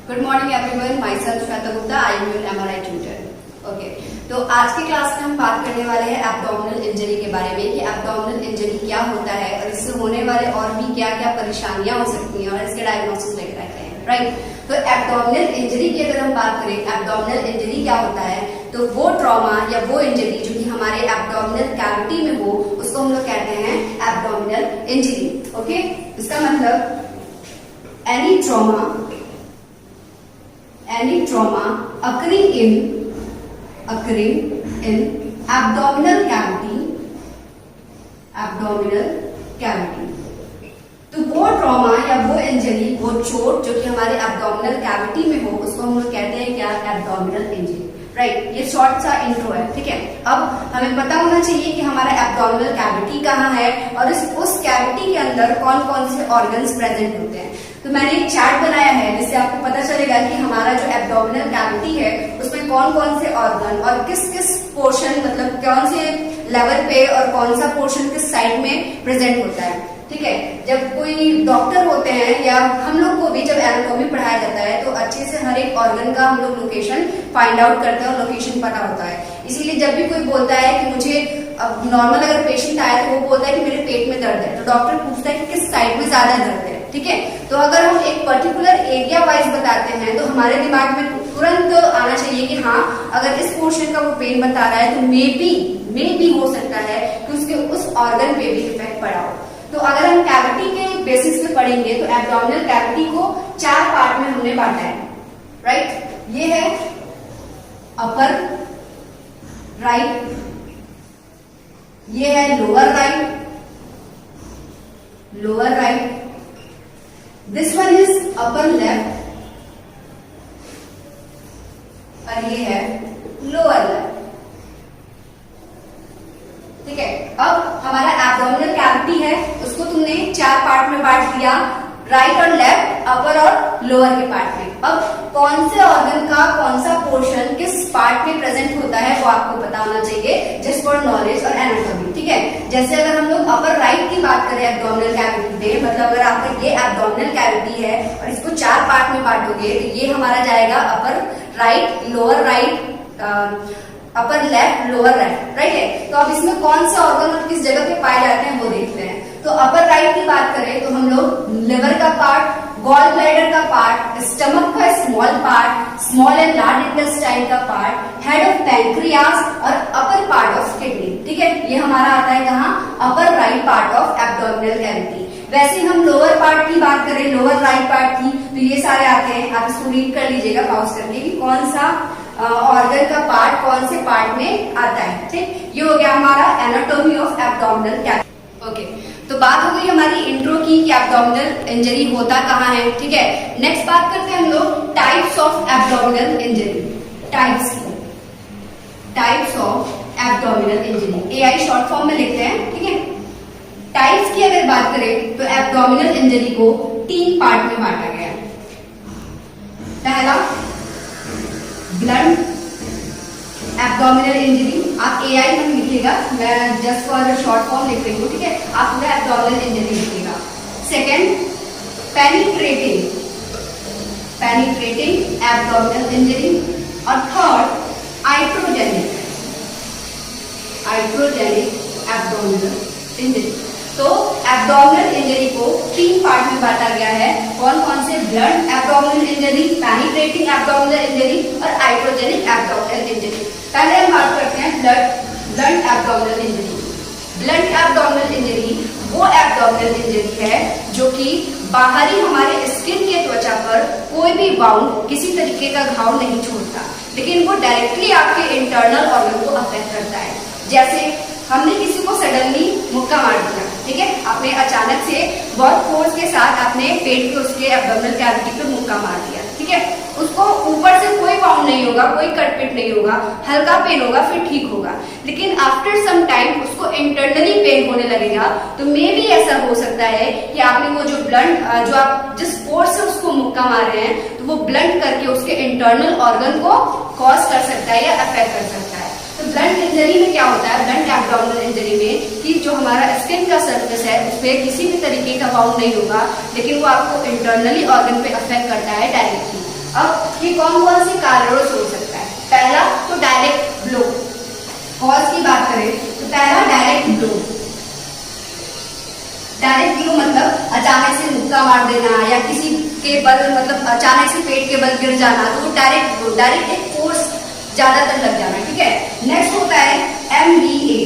Good morning everyone, my self Shweta Gupta, I am your MRI tutor. Okay, तो आज की class में हम बात करने वाले हैं एब्डोमिनल इंजरी के बारे में कि एब्डोमिनल इंजरी क्या होता है और इससे होने वाले और भी क्या क्या परेशानियां हो सकती हैं और इसके डायग्नोसिस वगैरह क्या है, राइट। तो एब्डोमिनल इंजरी की अगर हम बात करें, एब्डोमिनल इंजरी क्या होता है, तो वो ट्रॉमा या वो इंजरी जो कि हमारे एब्डोमिनल कैविटी में हो उसको हम लोग कहते हैं एब्डोमिनल इंजरी। ओके, इसका मतलब any trauma occurring in abdominal cavity। तो वो ट्रॉमा या वो इंजरी, वो चोट जो कि हमारे एब्डोमिनल कैविटी में हो उसको हम लोग कहते हैं क्या, एब्डोमिनल इंजरी, राइट। ये शॉर्ट सा इंट्रो है, ठीक है। अब हमें पता होना चाहिए कि हमारा एब्डोमिनल कैविटी कहाँ है और उस कैविटी के अंदर कौन कौन से ऑर्गन्स प्रेजेंट होते हैं। तो मैंने एक चार्ट बनाया है जिससे आपको पता चलेगा कि हमारा जो एब्डोमिनल कैविटी है उसमें कौन कौन से ऑर्गन और किस किस पोर्शन, मतलब कौन से लेवल पे और कौन सा पोर्शन किस साइड में प्रेजेंट होता है, ठीक है। जब कोई डॉक्टर होते हैं या हम लोग को भी जब एनाटॉमी पढ़ाया जाता है तो अच्छे से हर एक ऑर्गन का हम लोग लोकेशन फाइंड आउट करते हैं और लोकेशन पता होता है। इसीलिए जब भी कोई बोलता है कि मुझे, अब नॉर्मल अगर पेशेंट आया तो वो बोलता है कि मेरे पेट में दर्द है, तो डॉक्टर पूछता है कि किस साइड में ज्यादा दर्द है, ठीक है। तो अगर हम एक पर्टिकुलर एरिया वाइज बताते हैं तो हमारे दिमाग में तुरंत आना चाहिए कि हाँ, अगर इस पोर्शन का वो पेन बता रहा है तो मे बी हो सकता है कि उसके उस ऑर्गन पे भी इफेक्ट पड़ा हो। तो अगर हम कैविटी के बेसिस पे पढ़ेंगे तो एब्डोमिनल कैविटी को 4 पार्ट में हमने बांटा है, राइट। ये है अपर राइट, ये है lower right, this one is upper left और ये है लोअर लेफ्ट, ठीक है। अब हमारा एब्डोमिनल कैविटी है उसको तुमने 4 पार्ट में बांट दिया, राइट और लेफ्ट, अपर और लोअर के पार्ट में। अब कौन से ऑर्गन का कौन सा पोर्शन किस पार्ट में प्रेजेंट होता है वो आपको पता होना चाहिए, जस्ट फॉर नॉलेज और एनाटॉमी, ठीक है। जैसे अगर हम लोग अपर राइट की बात करें एब्डोमिनल कैविटी में, मतलब अगर आपका ये एब्डोमिनल कैविटी है और इसको 4 पार्ट में बांटोगे तो ये हमारा जाएगा upper right, lower right, upper left, lower right, right है। तो अब इसमें कौन से ऑर्गन और किस जगह पे पाए जाते हैं वो देखते हैं। तो अपर राइट की बात करें तो हम लोग लिवर का पार्ट, गॉल ब्लैडर का पार्ट, स्टमक का small part, small and large intestine का पार्ट, हेड ऑफ पैंक्रियास और अपर पार्ट ऑफ किडनी, ठीक है। ये हमारा आता है कहाँ, upper right part of abdominal cavity. वैसे हम लोअर पार्ट की बात करें, लोअर राइट पार्ट की, तो ये सारे आते हैं, आप इसको रीड कर लीजिएगा पॉज करके कि कौन सा ऑर्गन का पार्ट कौन से पार्ट में आता है, ठीक। ये हो गया हमारा anatomy of abdominal cavity. Okay, तो बात हो गई हमारी इंट्रो की कि एब्डोमिनल इंजरी होता कहाँ है, ठीक है। नेक्स्ट बात करते हैं हम लोग types of abdominal injury, types of abdominal injury, AI short form में लिखते हैं, ठीक है। टाइप्स की अगर बात करें तो एब्डोमिनल इंजरी को 3 पार्ट में बांटा गया है। पहला ब्लंट एब्डोमिनल इंजरी, आप एआई में लिखिएगा, मैं जस्ट फॉर शॉर्ट फॉर्म लिख रही हूँ, ठीक है। आप पूरा एब्डोमिनल इंजरी लिखिएगा। सेकेंड पेनिट्रेटिंग एब्डोमिनल इंजरी और थर्ड आइट्रोजेनिक एब्डोमिनल इंजरी। तो एब्डोमिनल इंजरी को 3 पार्ट में बांटा गया है, कौन कौन से, blunt abdominal injury, penetrating abdominal injury और आइट्रोजेनिक एब्डोमिनल इंजरी। पहले हम बात करते हैं blunt abdominal injury. Blunt abdominal injury वो एब्डोमिनल इंजरी है जो कि बाहरी हमारे स्किन के त्वचा पर कोई भी बाउंड, किसी तरीके का घाव नहीं छोड़ता, लेकिन वो डायरेक्टली आपके इंटरनल ऑर्गन को अफेक्ट करता है। जैसे हमने किसी को सडनली मुक्का मार दिया, ठीक है, आपने अचानक से बहुत फोर्स के साथ अपने पेट पे, उसके एब्डोमिनल कैविटी पे मुक्का मार दिया, ठीक है। उसको ऊपर से कोई बाउंड नहीं होगा, कोई कटपिट नहीं होगा, हल्का पेन होगा, फिर ठीक होगा। लेकिन आफ्टर सम टाइम उसको इंटरनली पेन होने लगेगा, तो मे भी ऐसा हो सकता है कि आपने वो जो ब्लंट, जो आप जिस फोर्स से उसको मुक्का मार रहे हैं, तो वो ब्लंट करके उसके इंटरनल ऑर्गन को कॉज कर सकता है या अफेक्ट कर सकता है। तो ब्लंट इंजरी में क्या होता है, ब्लंट एब्डोमिनल इंजरी में, कि जो हमारा स्किन का सरफेस है उस पर किसी भी तरीके का बाउंड नहीं होगा, लेकिन वो आपको इंटरनली ऑर्गन पे अफेक्ट करता है डायरेक्टली। अब ये कौन कौन से कारणों से हो सकता है? पहला तो डायरेक्ट ब्लो, कॉज की बात करें तो पहला डायरेक्ट ब्लो। डायरेक्ट ब्लो मतलब अचानक से मुक्का मार देना या किसी के बल मतलब अचानक से पेट के बल गिर जाना, तो वो डायरेक्ट ब्लो, डायरेक्ट एक फोर्स ज्यादातर लग जाना, ठीक है। नेक्स्ट होता है MVA।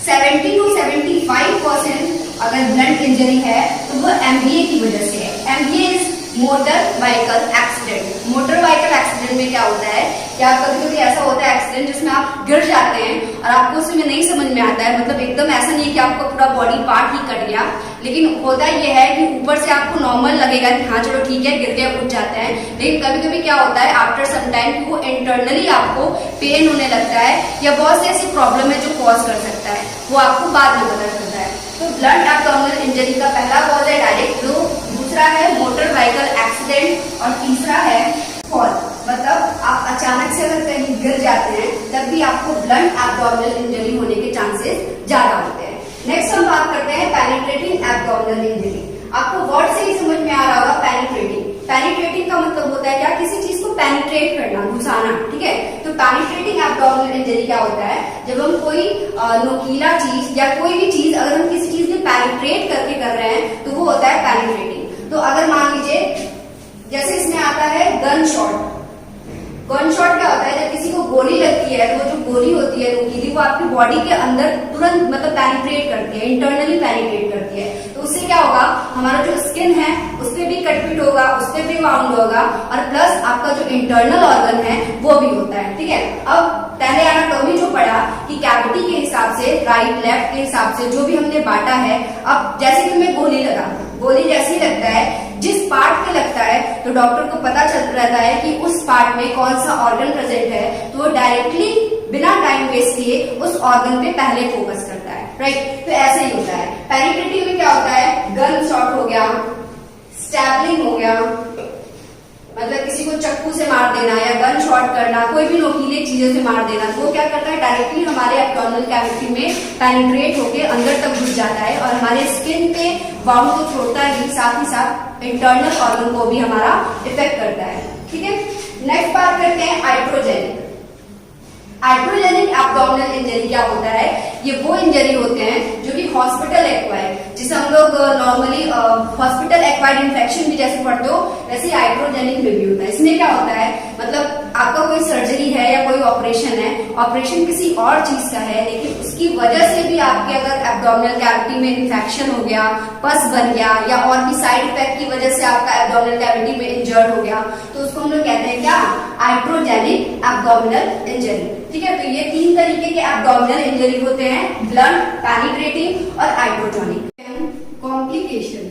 70 to 75% अगर ब्लंट इंजरी है तो वो MVA की वजह से है। MVA is motor vehicle accident. Motor vehicle accident में क्या होता है, क्या कभी कभी ऐसा होता है एक्सीडेंट जिसमें आप गिर जाते हैं और आपको उसमें नहीं समझ में आता है, मतलब एकदम ऐसा नहीं है कि आपका पूरा बॉडी पार्ट ही कट गया, लेकिन होता ये है कि ऊपर से आपको नॉर्मल लगेगा कि हाँ चलो ठीक है, गिर गए, उठ जाते हैं, लेकिन कभी कभी क्या होता है आफ्टर सम टाइम कि वो इंटरनली आपको पेन होने लगता है या बहुत से ऐसी प्रॉब्लम है जो कॉज कर सकता है, वो आपको बाद में पता चलता है। तो ब्लंट एब्डोमिनल इंजरी का पहला कॉज है डायरेक्ट ब्लो, दूसरा है मोटर व्हीकल एक्सीडेंट और तीसरा है फॉल, मतलब आप अचानक से अगर कहीं गिर जाते हैं तब भी आपको ब्लंट एब्डोमिनल इंजरी होने के चांसेस ज्यादा होते हैं। नेक्स्ट हम बात करते हैं पेनिट्रेटिंग एब्डोमिनल इंजरी। आपको वर्ड से ही समझ में आ रहा होगा पेनिट्रेटिंग। पेनिट्रेटिंग का मतलब होता है क्या, किसी चीज को पेनिट्रेट करना, घुसाना, ठीक है। तो पेनिट्रेटिंग एब्डोमिनल इंजरी क्या होता है, जब हम कोई नोकीला चीज या कोई भी चीज अगर हम किसी चीज में पेनिट्रेट करके कर रहे हैं तो वो होता है पेनिट्रेटिंग। तो अगर मान लीजिए जैसे इसमें आता है गन शॉट। गन शॉट क्या होता है, जब किसी को गोली लगती है तो वो जो गोली होती है नुकीली वो आपकी बॉडी के अंदर तुरंत मतलब पेनिट्रेट करती है, इंटरनली पेनिट्रेट करती है। तो उससे क्या होगा, हमारा जो स्किन है उस पर भी कटपीट होगा, उस पर भी वाउंड होगा और प्लस आपका जो इंटरनल ऑर्गन है वो भी होता है, ठीक है। अब पहले एनाटॉमी जो पढ़ा कि कैविटी के हिसाब से, राइट लेफ्ट के हिसाब से जो भी हमने बांटा है, अब जैसे कि हमें गोली लगा, गोली जैसे ही लगता है जिस पार्ट पे लगता है तो डॉक्टर को पता चल रहता है कि उस पार्ट में कौन सा ऑर्गन प्रेजेंट है, तो वो डायरेक्टली बिना टाइम वेस्ट किए उस ऑर्गन पे पहले फोकस करता है, राइट। तो ऐसे ही होता है। पेनिट्रेटिंग में क्या होता है, गन शॉट हो गया, स्टैबलिंग हो गया, मतलब किसी को चक्कू से मार देना या गन शॉट करना, कोई भी नोकीले चीजों से मार देना, तो वो क्या करता है डायरेक्टली हमारे एब्डोमिनल कैविटी में पेनिट्रेट होके अंदर तक घुस जाता है और हमारे स्किन पे वाउंड को छोड़ता है, साथ ही साथ इंटरनल ऑर्गन को भी हमारा इफेक्ट करता है, ठीक है। नेक्स्ट बात करते हैं आइट्रोजेनिक। आइट्रोजेनिक एब्डोमिनल इंजरी क्या होता है, ये वो इंजरी होते हैं जो कि हॉस्पिटल एक्वायर्ड, जिसे हम लोग नॉर्मली हॉस्पिटल एक्वायर्ड इन्फेक्शन भी जैसे पढ़ते हो वैसे आइट्रोजेनिक में भी होता है। इसमें क्या होता है, मतलब आपका कोई सर्जरी है या कोई ऑपरेशन है, ऑपरेशन किसी और चीज का है, लेकिन उसकी वजह से भी आपके अगर एब्डोमिनल कैविटी में इन्फेक्शन हो गया, पस बन गया या और भी साइड इफेक्ट की वजह से आपका एब्डोमिनल कैविटी में इंजर्ड हो गया, तो उसको हम लोग कहते हैं क्या, आइट्रोजेनिक एब्डोमिनल इंजरी, ठीक है। तो ये तीन तरीके के एब्डोमिनल इंजरी होते हैं, ब्लंट, पेनिट्रेटिंग और iatrogenic. Complication,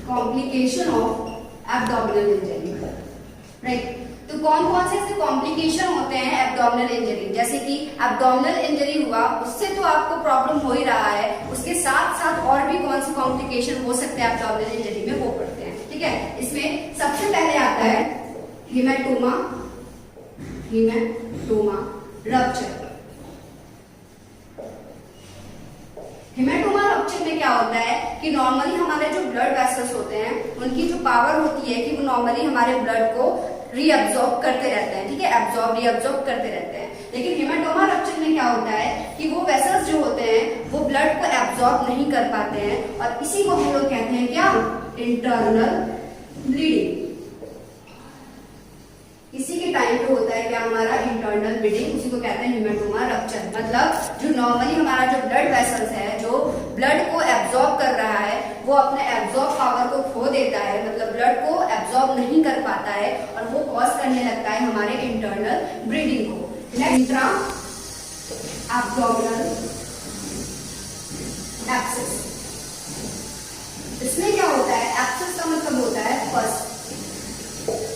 complication of abdominal injury, right. तो कौन कौन से ऐसे कॉम्प्लिकेशन होते हैं एब्डोमिनल इंजरी, जैसे कि एब्डोमिनल इंजरी हुआ उससे तो आपको प्रॉब्लम हो ही रहा है, उसके साथ साथ और भी कौन से कॉम्प्लिकेशन हो सकते हैं एब्डोमिनल इंजरी में, वो पढ़ते हैं, ठीक है। इसमें सबसे पहले आता है haematoma, haematoma rupture. Haematoma rupture में क्या होता है कि नॉर्मली हमारे जो ब्लड वेसल्स होते हैं उनकी जो पावर होती है कि वो नॉर्मली हमारे ब्लड को रीअब्सॉर्ब करते रहते हैं, ठीक है, एब्सॉर्ब रीअब्सॉर्ब करते रहते हैं। लेकिन हेमाटोमा रप्चर में क्या होता है कि वो वेसल्स जो होते हैं वो ब्लड को एब्सॉर्ब नहीं कर पाते हैं और इसी को हम लोग कहते हैं क्या, इंटरनल ब्लीडिंग। इसी के टाइम पे होता है क्या हमारा इंटरनल ब्लीडिंग, उसी को कहते हैं हेमाटोमा रप्चर। मतलब जो नॉर्मली हमारा जो ब्लड वेसल्स है जो ब्लड को एब्सॉर्ब कर रहा है वो अपने एब्सॉर्ब पावर को खो देता है, मतलब ब्लड को एब्सॉर्ब नहीं कर पाता है और वो कॉज करने लगता है हमारे इंटरनल ब्लीडिंग को। इंट्रा एब्डोमिनल एब्सेस, इसमें क्या होता है, एब्सेस का मतलब होता है पस,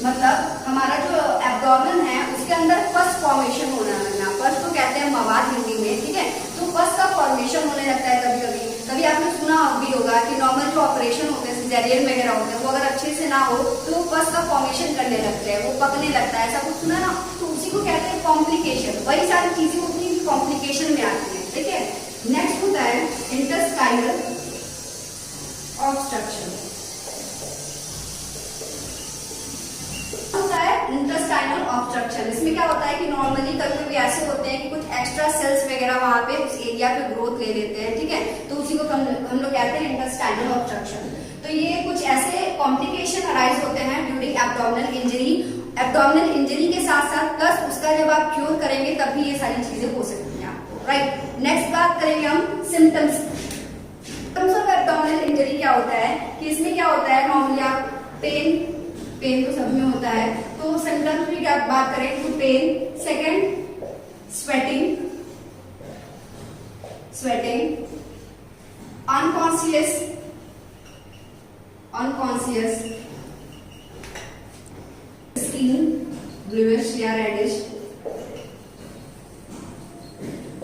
मतलब हमारा जो एब्डोमेन है उसके अंदर पस फॉर्मेशन होना लगना, पस को कहते हैं मवाद हिंदी में, ठीक है। तो पस का फॉर्मेशन होने लगता है कभी कभी। कभी आपने सुना भी होगा कि नॉर्मल जो ऑपरेशन होते हैं सिजेरियन वगैरह होते हैं वो अगर अच्छे से ना हो तो वो पस का फॉर्मेशन करने लगते हैं, वो पकने लगता है, ऐसा कुछ सुना ना, तो उसी को कहते हैं कॉम्प्लिकेशन। वही सारी चीजें होती है कॉम्प्लिकेशन में आती है, ठीक है। नेक्स्ट होता है इंटेस्टाइनल ऑब्स्ट्रक्शन। Intestinal obstruction. इसमें क्या होता है कि नॉर्मली कभी कभी ऐसे होते हैं कि कुछ एक्स्ट्रा सेल्स वगैरह वहां पे उस एरिया पे ग्रोथ ले लेते हैं, ठीक है, तो उसी को हम लोग कहते हैं इंटेस्टाइनल ऑब्स्ट्रक्शन। तो ये कुछ ऐसे कॉम्प्लिकेशन अराइज होते हैं during abdominal injury. Abdominal injury के साथ साथ प्लस उसका जब आप क्योर करेंगे तब भी ये सारी चीजें हो सकती हैं आपको, राइट। नेक्स्ट बात करेंगे हम symptoms. Symptoms of abdominal injury क्या होता है कि इसमें क्या होता है, नॉर्मली आप पेन तो सब में होता है, तो सिम्टम्स की क्या बात करें तो pain, second sweating, unconscious skin bluish या रेडिश,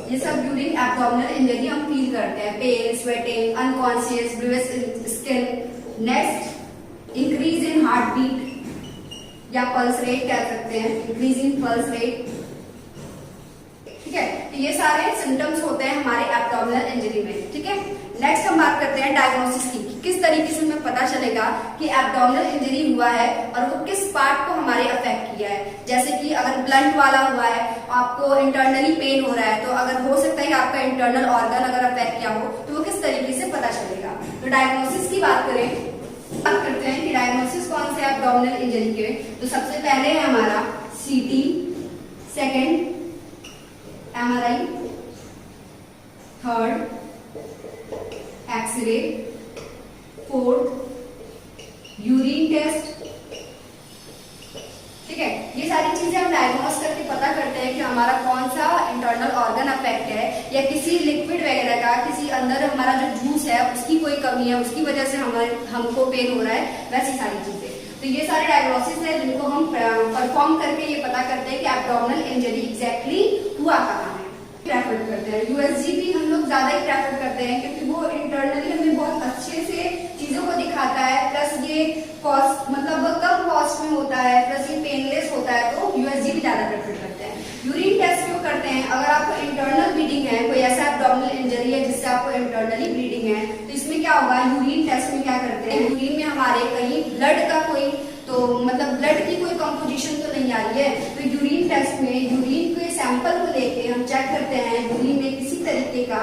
ये सब ड्यूरिंग एब्डोमिनल इंजरी हम फील करते हैं, pain, sweating, unconscious, bluish skin. Next increase in heart beat या पल्स रेट कह सकते हैं, इंक्रीज इन पल्स रेट, ठीक है। तो ये सारे सिम्टम्स होते हैं हमारे एब्डोमिनल इंजरी में, ठीक है। नेक्स्ट हम बात करते हैं डायग्नोसिस की, किस तरीके से हमें पता चलेगा कि एब्डोमिनल इंजरी हुआ है और वो किस पार्ट को हमारे अफेक्ट किया है। जैसे कि अगर ब्लंट वाला हुआ है, आपको इंटरनली पेन हो रहा है, तो अगर हो सकता है कि आपका इंटरनल ऑर्गन अगर अफेक्ट किया हो तो वो किस तरीके से पता चलेगा। तो डायग्नोसिस की बात करते हैं कि डायग्नोसिस कौन से एब्डोमिनल इंजरी के, तो सबसे पहले है हमारा CT, second MRI, third X-ray, fourth urine test, ठीक है। ये सारी चीजें हम डायग्नोस करके पता करते हैं कि हमारा कौन सा इंटरनल ऑर्गन अफेक्ट है या किसी लिक्विड वगैरह का, किसी अंदर हमारा जो जूस है उसकी कोई कमी है, उसकी वजह से हमको पेन हो रहा है, वैसी सारी चीजें। तो ये सारे डायग्नोसिस है जिनको हम परफॉर्म करके ये पता करते हैं कि एब्डोमिनल इंजरी एग्जैक्टली हुआ कहाँ है। प्रेफर करते हैं यूएसजी भी हम लोग ज्यादा ही प्रेफर करते हैं क्योंकि वो इंटरनली हमें बहुत अच्छे से चीजों को दिखाता है, प्लस ये कॉस्ट मतलब कम कॉस्ट में होता है, प्लस ये पेनलेस होता है, तो यूएसजी भी ज्यादा प्रेफर करते हैं। यूरिन टेस्ट क्यों करते हैं, अगर आपको इंटरनल ब्लीडिंग है, कोई ऐसा एब्डोमिनल इंजरी है जिससे आपको इंटरनली ब्लीडिंग है, तो इसमें क्या होगा, यूरिन टेस्ट में क्या करते हैं, यूरिन में हमारे कहीं ब्लड का कोई तो मतलब ब्लड की कोई कंपोजिशन तो नहीं आ रही है, तो यूरिन टेस्ट में यूरिन के सैंपल को लेके हम चेक करते हैं यूरिन में किसी तरीके का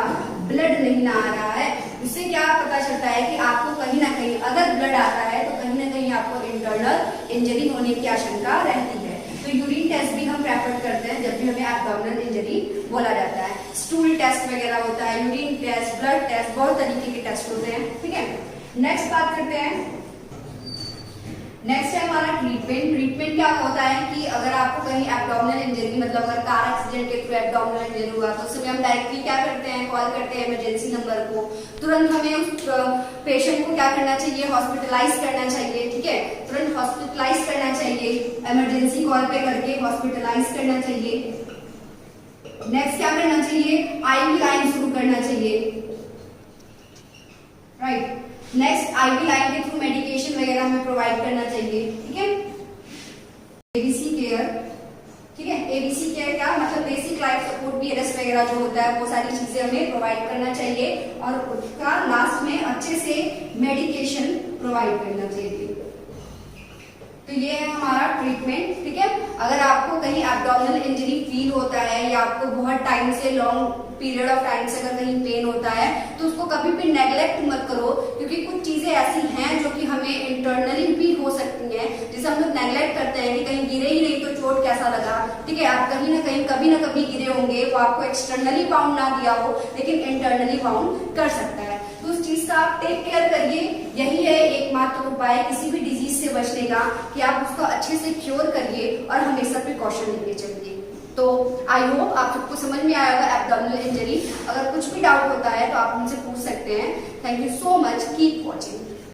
ब्लड नहीं ना आ रहा है। उससे क्या पता चलता है कि आपको कहीं ना कहीं अगर ब्लड आता है तो कहीं ना कहीं आपको इंटरनल इंजरी होने की आशंका रहती है। तो यूरिन टेस्ट भी हम प्रेफर करते हैं जब भी हमें एब्डोमिनल इंजरी बोला जाता है। स्टूल टेस्ट वगैरह होता है, यूरिन टेस्ट, ब्लड टेस्ट, बहुत तरीके के टेस्ट होते हैं, ठीक है। नेक्स्ट बात करते हैं, नेक्स्ट है हमारा ट्रीटमेंट। ट्रीटमेंट क्या होता है कि अगर आपको कहीं एब्डोमिनल इंजरी मतलब अगर कार एक्सीडेंट के थ्रू एब्डोमिनल इंजरी हुआ तो उस समय हम डायरेक्टली क्या करते हैं, कॉल करते हैं इमरजेंसी नंबर को। तुरंत हमें उस पेशेंट को क्या करना चाहिए, हॉस्पिटलाइज करना चाहिए, ठीक है, तुरंत हॉस्पिटलाइज करना चाहिए, इमरजेंसी कॉल पे करके हॉस्पिटलाइज करना चाहिए। नेक्स्ट क्या करना चाहिए, आईवी लाइन शुरू करना चाहिए, राइट। नेक्स्ट आईवी लाइन के थ्रू मेडिकेशन वगैरह हमें प्रोवाइड करना चाहिए, ठीक है। एबीसी केयर, ठीक है, एबीसी केयर क्या मतलब बेसिक लाइफ सपोर्ट बीएलएस वगैरह जो होता है वो सारी चीजें हमें प्रोवाइड करना चाहिए और उसका लास्ट में अच्छे से मेडिकेशन प्रोवाइड करना चाहिए। तो ये है हमारा ट्रीटमेंट, ठीक है। अगर आपको कहीं एब्डोमिनल इंजरी फील होता है या आपको बहुत टाइम से लॉन्ग पीरियड ऑफ टाइम से अगर कहीं पेन होता है तो उसको कभी भी नेग्लेक्ट मत करो, क्योंकि कुछ चीजें ऐसी हैं जो कि हमें इंटरनली भी हो सकती हैं, जिसे हम लोग नेग्लेक्ट करते हैं कि कहीं गिरे ही नहीं तो चोट कैसा लगा, ठीक है। आप कहीं ना कहीं कभी ना कभी गिरे होंगे, वो आपको एक्सटर्नली बाउंड ना दिया हो लेकिन इंटरनली बाउंड कर सकता है, तो उस चीज का आप टेक केयर करिए। यही है एकमात्र उपाय किसी भी डिजीज से बचने का कि आप उसको अच्छे से क्योर करिए और हमेशा प्रिकॉशन लेके चलिए। तो आई होप आप सबको समझ में आया होगा एब्डोमिनल इंजरी। अगर कुछ भी डाउट होता है तो आप मुझसे पूछ सकते हैं। Thank you so much, keep watching.